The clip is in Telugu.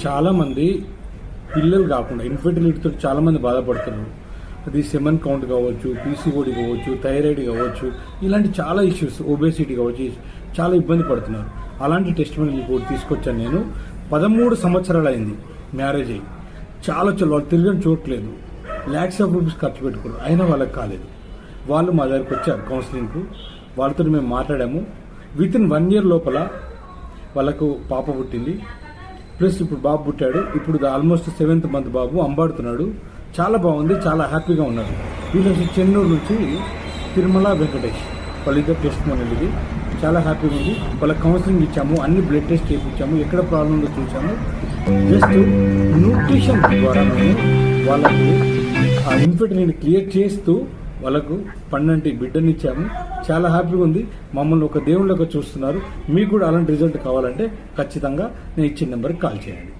చాలామంది పిల్లలు కాకుండా ఇన్ఫర్టిలిటీతో చాలామంది బాధపడుతున్నారు. అది సెమన్ కౌంట్ కావచ్చు, పీసీఓడి కావచ్చు, థైరాయిడ్ కావచ్చు, ఇలాంటి చాలా ఇష్యూస్, ఒబేసిటీ కావచ్చు, చాలా ఇబ్బంది పడుతున్నారు. అలాంటి టెస్ట్ రిపోర్ట్ తీసుకొచ్చాను నేను. 13 సంవత్సరాలు అయింది మ్యారేజ్ అయ్యి. చాలా వాళ్ళు తిరగని చూడట్లేదు, ల్యాక్స్ ఆఫ్ రూపీస్ ఖర్చు పెట్టుకున్నారు, అయినా వాళ్ళకి కాలేదు. వాళ్ళు మా దగ్గరికి వచ్చారు కౌన్సిలింగ్కు. వాళ్ళతో మేము మాట్లాడాము. విత్ ఇన్ 1 ఇయర్ లోపల వాళ్ళకు పాప పుట్టింది, ప్లస్ ఇప్పుడు బాబు పుట్టాడు. ఇప్పుడు ఆల్మోస్ట్ 7th మంత్ బాబు అంబాడుతున్నాడు. చాలా బాగుంది, చాలా హ్యాపీగా ఉన్నారు. వీళ్ళు చెన్నూరు నుంచి తిరుమల వెంకటేష్ వాళ్ళిద్దరు టెస్ట్ ఇది చాలా హ్యాపీగా ఉంది. వాళ్ళ కౌన్సిలింగ్ ఇచ్చాము, అన్ని బ్లడ్ టెస్ట్ చేయించాము, ఎక్కడ ప్రాబ్లం ఉందో చూసాము. జస్ట్ న్యూట్రిషన్ ద్వారా మేము వాళ్ళకి ఆ ఇన్ఫర్టిలిటీ క్లియర్ చేస్తూ వాళ్ళకు పండంటి బిడ్డనిచ్చాము. చాలా హ్యాపీగా ఉంది. మమ్మల్ని ఒక దేవుళ్ళగా చూస్తున్నారు. మీకు కూడా అలాంటి రిజల్ట్ కావాలంటే ఖచ్చితంగా నేను ఇచ్చిన నెంబర్కి కాల్ చేయండి.